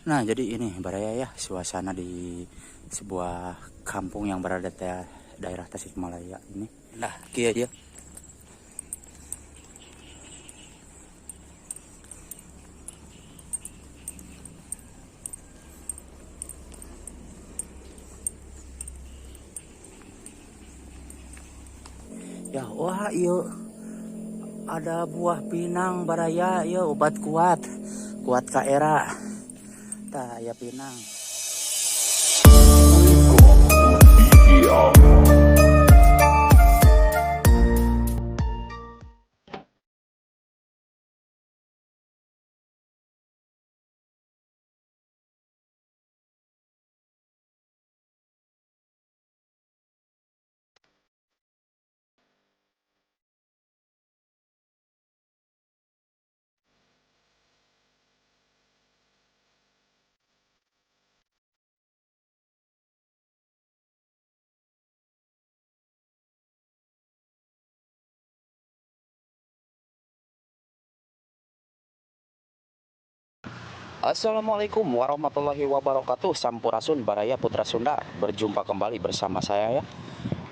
Nah, jadi ini Baraya ya, suasana di sebuah kampung yang berada di daerah Tasikmalaya ini. Nah, kia dia. Ya, wah, iya. Ada buah pinang Baraya, iya obat kuat. Kuat ka era. Tah, ya pinang. Assalamualaikum warahmatullahi wabarakatuh. Sampurasun Baraya Putra Sunda. Berjumpa kembali bersama saya ya.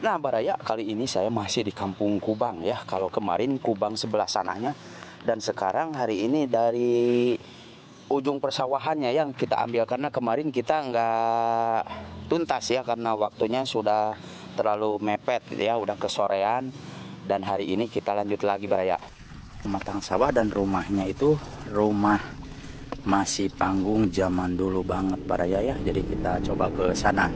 Nah Baraya, kali ini saya masih di Kampung Kubang ya. Kalau kemarin Kubang sebelah sananya, dan sekarang hari ini dari ujung persawahannya yang kita ambil, karena kemarin kita nggak tuntas ya, karena waktunya sudah terlalu mepet ya, udah kesorean. Dan hari ini kita lanjut lagi Baraya. Pematang sawah, dan rumahnya itu rumah masih panggung zaman dulu banget Baraya ya. Jadi kita coba ke sana.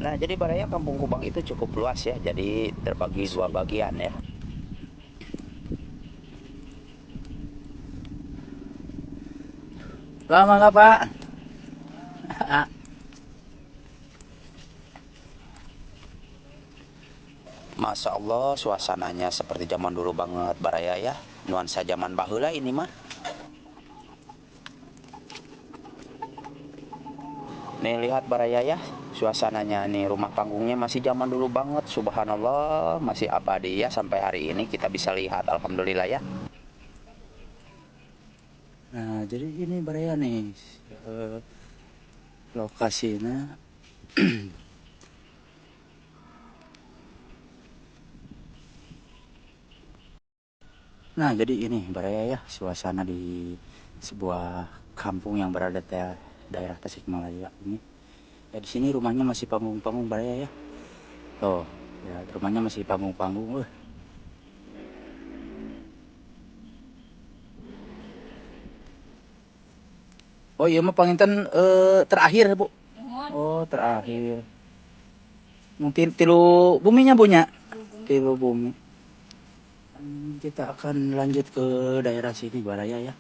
Nah, jadi Baraya Kampung Kubang itu cukup luas ya. Jadi terbagi dua bagian ya. Lama nggak Pak? Masya Allah, suasananya seperti zaman dulu banget Baraya ya. Nuansa zaman baheula ini mah. Nih lihat Baraya ya, suasananya nih, rumah panggungnya masih zaman dulu banget. Subhanallah, masih abadi ya sampai hari ini kita bisa lihat. Alhamdulillah ya. Nah, jadi ini Baraya nih, lokasinya. Nah, jadi ini Baraya ya, suasana di sebuah kampung yang berada di daerah Tasikmalaya ini. Ya, di sini rumahnya masih panggung-panggung Baraya ya. Oh, ya rumahnya masih panggung-panggung. Oh iya mah panginten terakhir Bu. Oh terakhir. Mungkin tilu buminya punya. Tilu bumi. Kita akan lanjut ke daerah sini Baraya ya.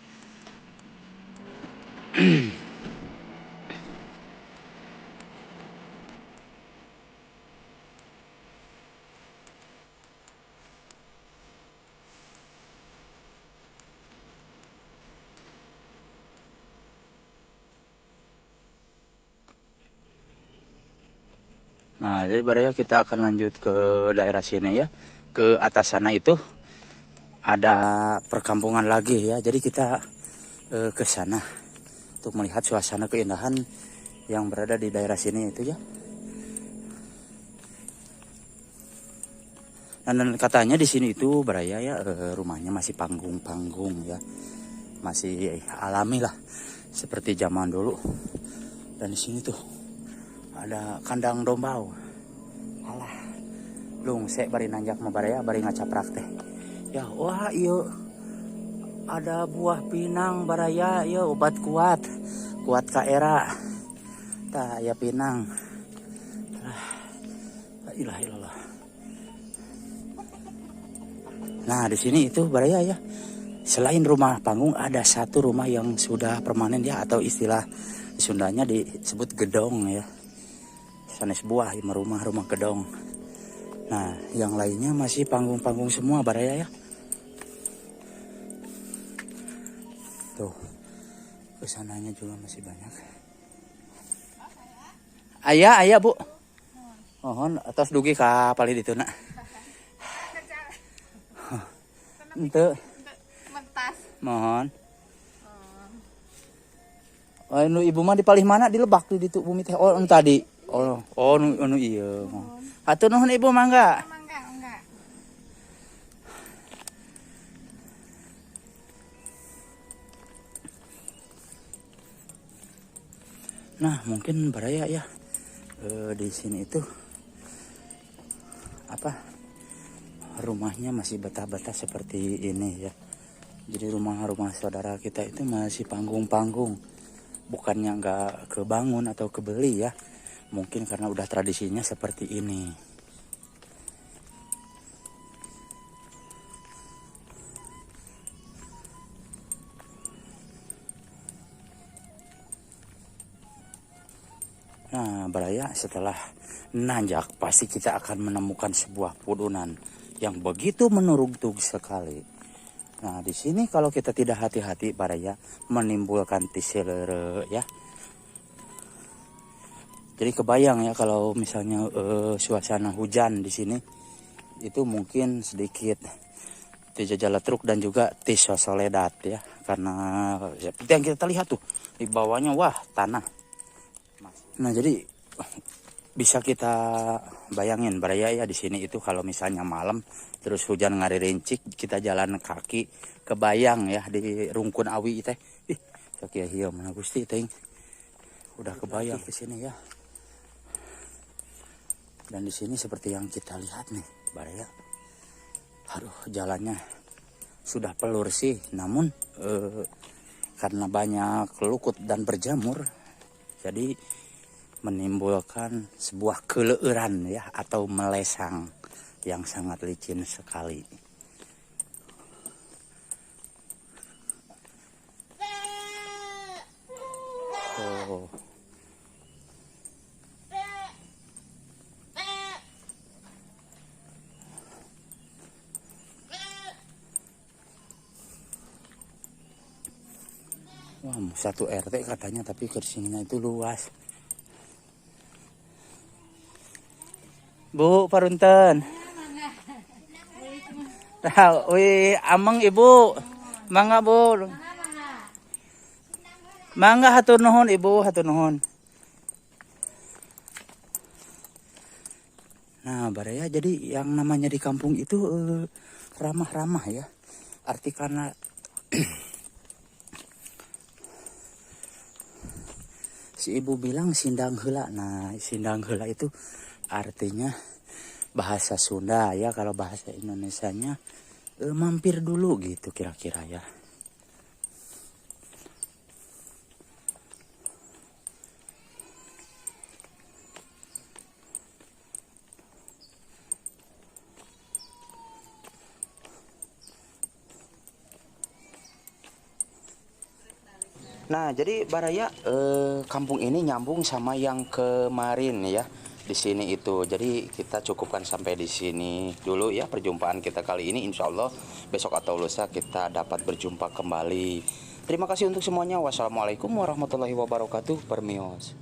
Nah, jadi Baraya kita akan lanjut ke daerah sini ya. Ke atas sana itu ada perkampungan lagi ya. Jadi kita ke sana untuk melihat suasana keindahan yang berada di daerah sini itu ya. Dan katanya di sini itu Baraya ya, rumahnya masih panggung-panggung ya. Masih alami lah seperti zaman dulu. Dan di sini tuh ada kandang dombau. Alah, lungsek bari nanjak mah Baraya, bari ngacaprak teh. Ya, wah iya. Ada buah pinang Baraya, iya obat kuat. Kuat ka era. Tah ya pinang. La ilaha illallah. Nah, di sini itu Baraya ya. Selain rumah panggung, ada satu rumah yang sudah permanen ya, atau istilah Sundanya disebut gedong ya. Sanes buah rumah gedong. Nah, yang lainnya masih panggung-panggung semua Baraya ya. Tuh, kesananya juga masih banyak. Ayah Bu. Mohon atas dugi ka palid itu nak. Ente. luas. Mohon. Oh, nu ibu mah di palih mana di Lebak tuh di tu bumi teh. Oh, nu tadi. Oh, nu iya. Hatur nuhun ibu mangga. Enggak. Nah, mungkin baraya ya. Di sini itu apa? Rumahnya masih bata-bata seperti ini ya. Jadi rumah-rumah saudara kita itu masih panggung-panggung. Bukannya nggak kebangun atau kebeli ya. Mungkin karena udah tradisinya seperti ini. Nah, baraya setelah nanjak pasti kita akan menemukan sebuah pudunan yang begitu menuruntuk sekali. Nah, di sini kalau kita tidak hati-hati baraya menimbulkan tiselere ya. Jadi kebayang ya kalau misalnya suasana hujan di sini itu mungkin sedikit dijajal truk dan juga tisosoledat ya, karena seperti yang kita lihat tuh di bawahnya wah tanah. Nah, jadi bisa kita bayangin baraya ya di sini itu kalau misalnya malam terus hujan ngaririncik kita jalan kaki kebayang ya di rungkun awi teh. Ih, sakia hieu mana Gusti teh. Udah kebayang ke sini ya. Dan di sini seperti yang kita lihat nih, baraya. Aduh, jalannya sudah pelur sih, namun karena banyak lukut dan berjamur jadi menimbulkan sebuah keleuran ya atau melesang yang sangat licin sekali. Oh. Wah, satu RT katanya tapi kesininya itu luas. Bu, parunten. Nah, wih, ameng ibu. Mangga, Bu. Mangga hatur nuhun ibu, hatur nuhun. Nah, baraya jadi yang namanya di kampung itu ramah-ramah ya. Arti karena si ibu bilang sindang heula. Nah, sindang heula itu artinya bahasa Sunda ya, kalau bahasa Indonesianya mampir dulu gitu kira-kira ya. Nah, jadi baraya kampung ini nyambung sama yang kemarin ya. Di sini itu. Jadi kita cukupkan sampai di sini dulu ya perjumpaan kita kali ini. Insya Allah besok atau lusa kita dapat berjumpa kembali. Terima kasih untuk semuanya. Wassalamualaikum warahmatullahi wabarakatuh. Permios.